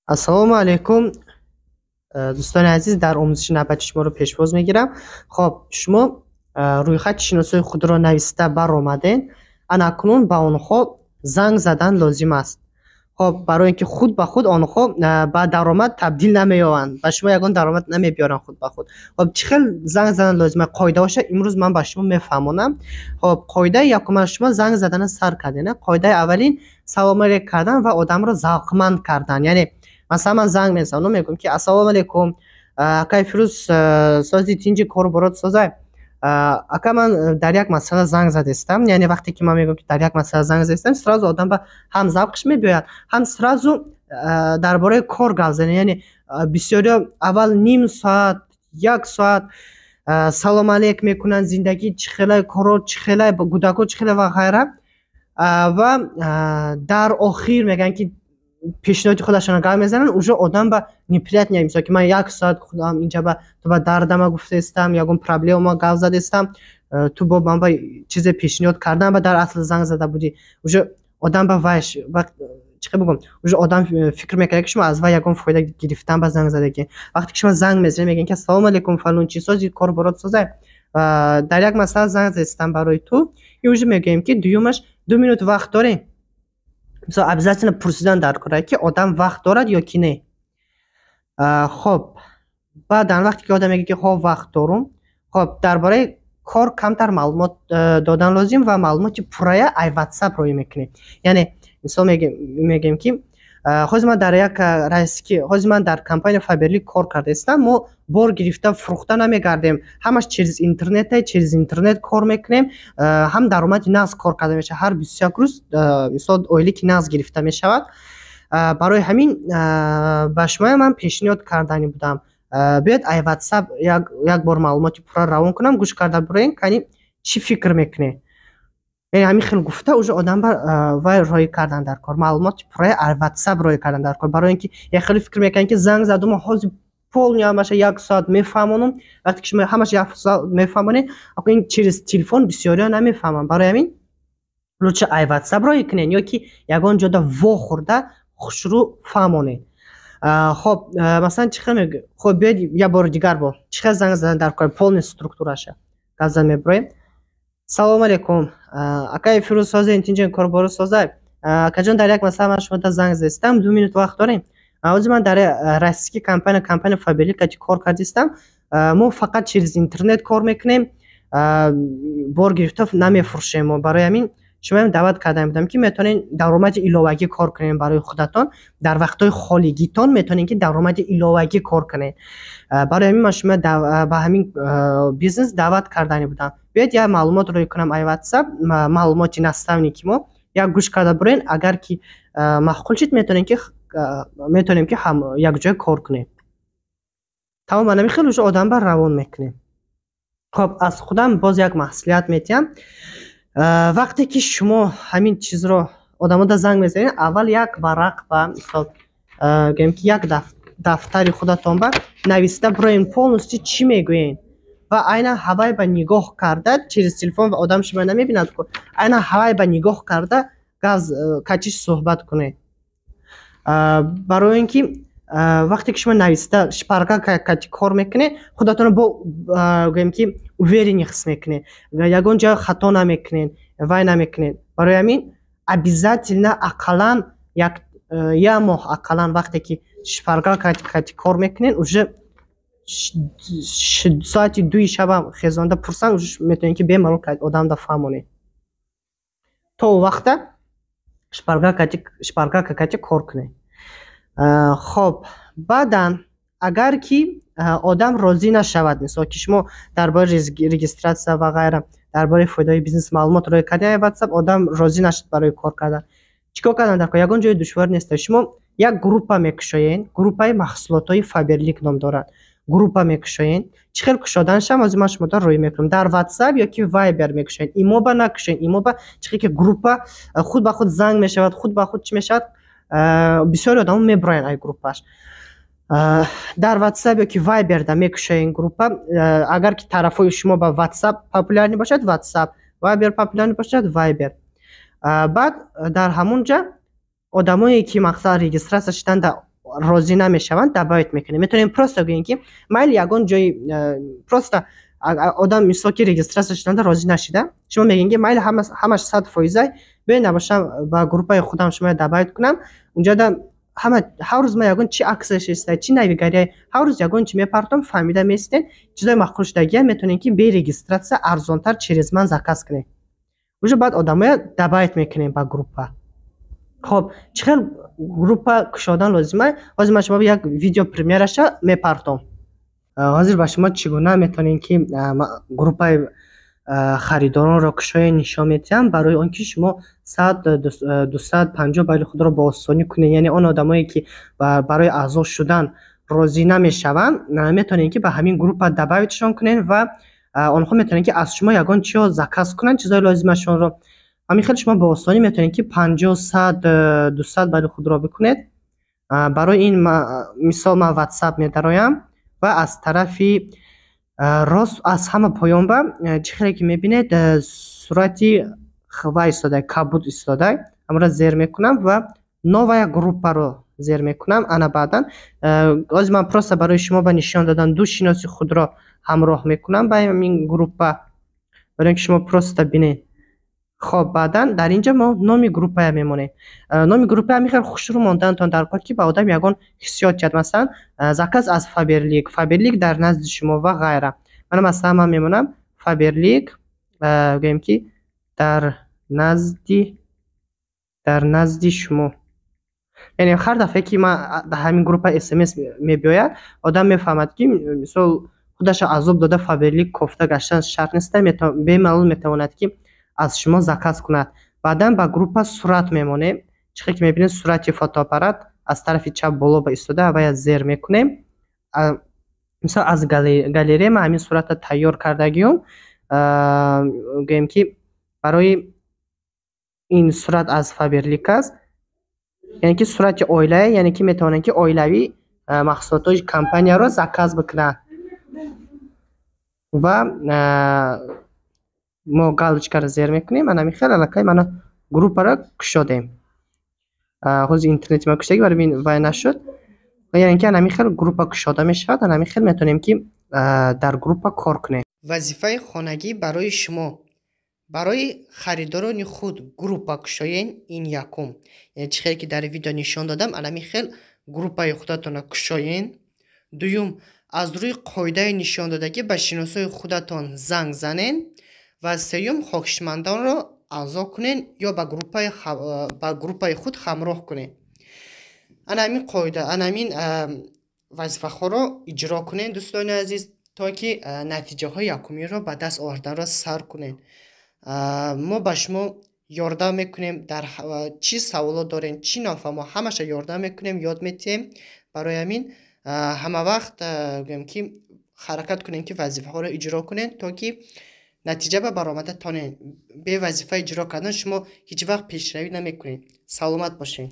ассалому алайкум дӯстони азиз, дар омӯзиши навбати шуморо пешбоз мегирам. Хоб, шумо рӯйхати шиносии худро нависта баромаден. Анакунун ба онҳо занг задан лозим аст. Хоб, барои ин ки худ ба худ онҳо ба даромад табдил намеёванд. Ба шумо ягон даромад намебиёранд худ ба худ. Хоб, чӣ хел занг задан лозим аст? Қоидаҳоша имрӯз ман ба шумо мефаҳмонам. Хоб, қоидаи якумаш, шумо занг задана сар кардем. Қоидаи аввалин салом алейк кардан ва одамро завқманд кардан. Яъне масалан ман занг мезанам, мегӯям ки ассалому алейкум, акай Фирӯз, сози тинҷи кору борот созай. Ака, ман дар як масъала занг задестам. Яъне вақте ки ман мегӯям ки дар як масъала занг задестам, сразу одам ба ҳам завқш мебиёяд, ҳам сразу дар бораи кор гап занем. Яъне бисёриҳо аввал ним соат, як соат салом алейк мекунанд, зиндагӣ чӣ хелай, коро чӣ хелай, гӯдако чӣ хелай ва ғайра. Ва дар охир мегӯянд ки пешниҳоди худашон гап мезананд, уже одам ба неприятния. Мисол ки ман як соат худам инҷа ба ту ба дардама гуфтаистам, ягон проблемама гап задестам, ту бо ман ба чизе пешниҳод кардам ва дар асл занг зада будӣ. Уже одам ба вайш чӣ хел бигӯям, уже одам фикр мекард ки шумо аз вай ягон фоида гирифтан ба занг задагӣ. Вақте ки шумо занг мезанед, мегӯянд ки ассалому алейкум фалончӣ, сози кору борот созай, дар як масъала занг задестам барои ту. И уже мегӯем ки дуюмаш 2 минут вақт дорем. Мисол обязательно пурсидан дар кора ки одам вақт дорад ё ки не. Хоб, баъдан вақте ки одам мегӯяд ки ҳо вақт дорум, хоб, дар бораи кор камтар маълумот додан лозим ва маълумоти пуррая ай WhatsApp роӣ мекунем. Яъне мисол мегӯем ки ҳозир ман дар як раисики, ҳозир ман дар компания Faberlic кор кардаистам. Мо бор гирифта фурӯхта намегардем, ҳамаш через интернете, через интернет кор мекунем. Ҳам даромади нағз кор карда мешавад. Ҳар 21 рӯз мисол ойлики нағз гирифта мешавад. Барои ҳамин ба шумо ман пешниҳод кардани будам, биёед ай WhatsApp як бор маълумоти пурра равон кунам. Гӯш карда бурен, кани чӣ фикр мекунед? Яъне ҳамин хел гуфта уже одам ба вай роӣ кардан дар кор, маълумоти пурраи ай WhatsApp роӣ кардан дар кор. Барои ин ки як хеле фикр мекунанд ки занг задум, ҳозир полния ҳамаша як соат мефаҳмонам. Вақте ки шумо ҳамаша як соат мефаҳмонед, ако ин через телефон бисёриҳо намефаҳманд. Барои ҳамин лучше ай WhatsApp роӣ кунед, ё ки ягон ҷода вохӯрда хушрӯ фаҳмонед. Хоб, масалан чӣ хел хоб, биёед як бори дигар бо чӣ хел занг задан дар кор, полни структураша гап зада мебароем. Салому алейкум, акай Фирӯз, сози тинҷи кору борот созай. Акаҷон, дар як масъала ман шумо занг задестам, 2 минут вақт дорем. Ҳозир ман дар раисики компания Faberlic кор кардистам. Мо фақат через интернет кор мекунем, бор гирифта намефурӯшем. Мо барои ҳамин шумоям даъват карда будам ки метавонед даромади иловагӣ кор кунед барои худатон. Дар вақтҳои холигитон метавонед ки даромади иловагӣ кор кунед. Барои ҳамин ман шумо ба ҳамин бизнес даъват кардани будам. Биёед як маълумот роӣ кунам ай WhatsApp, маълумоти наставни ки мо як гӯш карда бурен. Агар ки маъқул шуд, метавонем ки ҳам якҷоя кор кунем. Тамом, ба намин хел уже одам ба равон мекунем. Хоб, аз худам боз як маслиҳат метиҳам. Вақте ки шумо ҳамин чизро одамода занг мезанед, аввал як варақ ба мисол гӯем ки як дафтари худатон ба нависта бурен полностью чӣ мегӯед ва айнан ҳавай ба нигоҳ карда, через телефон ва одам шумо намебинад, айнан ҳавай ба нигоҳ карда качиш суҳбат кунед. Барои ин ки вақте ки шумо нависта шпарга кати кор мекунед, худатонро бо гӯем ки уверенӣ хис мекунед, ягон ҷо хато намекунед, вай намекунед. Барои ҳамин обязательно ақаллан як моҳ ақаллан вақте ки шпарга кати кор мекунед, уже соати 2 шабам хезонда пурсанд, уже метавонед ки бемалол одамда фаҳмонед. То вақта шпарга кати кор кунед. Хоб, баъдан агар ки одам розӣ нашавад, мисол ки шумо дар бораи регистратсия ва ғайра, дар бораи фоидаи бизнес маълумот роӣ кардани WhatsApp, одам розӣ нашуд барои кор кардан, чӣ кор кардан дар кор? Ягон ҷои душвор нест. Шумо як группа мекушоед, группаи маҳсулотҳои Faberlic ном дорад. Группа мекушоед. Чӣ хел кушоданашам ҳозир ман шумода роӣ мекунам. Дар WhatsApp ё ки Viber мекушоед. Имоба накушоед. Имоба чӣ хел ки группа худ ба худ занг мешавад, худ ба худ чӣ мешавад, бисёри одамо мебуроянд ай группаш. Дар WhatsApp ё ки Viber да мекушоед группа. Агар ки тарафҳои шумо ба WhatsApp популярни бошад, WhatsApp, Viber популярни бошад, Viber. Баъд дар ҳамун ҷа одамое ки мақсад регистратсия шуданда розӣ намешаванд добавить мекунем. Метавонем просто гӯем ки майли ягон ҷои просто одам мисол ки регистрация шуданда розӣ нашида, шумо мегӯем ки майли ҳамаш 100% биёед набошам ба группаи худам шуморо добавить кунам. Унҷода ҳар рӯз ман ягон чӣ аксияш иста, чӣ навигария, ҳар рӯз ягон чӣ мепартом, фаҳмида меситен. Чизои махкул шудагиам метавонем ки бе регистратсия арзонтар через ман заказ кунем. Уже баъд одамоя добавить мекунем ба группа. Хоб чӣ хел группа кушодан лозима? Ҳозир ман шумо як видео премьераша мепартом. Ҳозир ба шумо чӣ гуна метавонем ки группаи харидоронро кушоем нишон медиҳам, барои он ки шумо 100-250 байли худро ба осонӣ кунед. Яъне он одамое ки барои аъзо шудан розӣ намешаванд, метавонем ки ба ҳамин группа добавитшон кунем ва онҳо метавонанд ки аз шумо ягон чизо заказ кунанд, чизои лозимашонро. Ҳамин хел шумо ба осонӣ метавонед ки 50-100-200 байли худро бикунед. Барои ин мисол ман WhatsApp медароям ва аз тарафи рост аз ҳама поёнба чӣ хеле ки мебинед сурати хва истода, кабуд истода, амра зер мекунам ва новая группаро зер мекунам. Ана баъдан ҳозир ман просто барои шумо ба нишон додан ду шиноси худро ҳамроҳ мекунам ба ҳамин группа, барои ин ки шумо просто бинед. Хоб баъдан дар инҷа мо номи группая мемонем. Номи группа ҳамин хел хушрӯ монданатон дар кор ки ба одам ягон ҳиссиёт диҳад. Масалан, заказ аз Фаберлик дар назди шумо ва ғайра. Мана масалан ман мемонам Фаберлик, гӯем ки дар назди шумо. Яъне ҳар дафъае ки ман ба ҳамин группа SMS мебиёяд, одам мефаҳмад ки мисол худаша азоб дода Фаберлик кофта гаштан шарт неста, бемалол метавонад ки аз шумо заказ кунад. Баъдан ба группа сурат мемонем. Чӣ хеле ки мебинед сурати фотоаппарат аз тарафи чап боло ба истода, авая зер мекунем. Мисол аз галерея ман ҳамин суратро тайёр кардагиём. Гӯем ки барои ин сурат аз Фаберлик аст, яъне ки сурати оилае, яъне ки метавонанд ки оилавӣ маҳсулотҳои компанияро заказ бикунанд. Ва мо галочкаро зер мекунем. Ана ҳамин хел аллакай мана группаро кушодем. ҳозир интернети ман куштагӣ барои ин вай нашуд. Яъне ки ана ҳамин хел группа кушода мешавад. Ана ҳамин хел метавонем ки дар группа кор кунем. Вазифаи хонагӣ барои шумо. Барои харидорони худ группа кушоен ин якум. Яъне чӣ хеле ки дар видео нишон додам, ана ҳамин хел группаи худатонро кушоен. Дуюм, аз рӯи қоидаи нишондодагӣ ба шиносои худатон занг занен. Ва сеюм, хоҳишмандонро аъзо кунен ё ба группаи худ ҳамроҳ кунен. Ана ҳамин қоида, ана ҳамин вазифаҳоро иҷро кунен дӯстони азиз, то ки натиҷаҳои якумиро ба даст оварданро сар кунен. Мо ба шумо ёрдам мекунем, дар чӣ саволот дорем, чӣ нафаҳмо, ҳамаша ёрдам мекунем, ёд метиҳем. Барои ҳамин ҳама вақт гӯем ки ҳаракат кунем ки вазифаҳоро иҷро кунем, то ки натиҷа ба баромада тонем. Бе вазифа иҷро кардан шумо ҳеҷ вақт пешравӣ намекунед. Саломат бошед.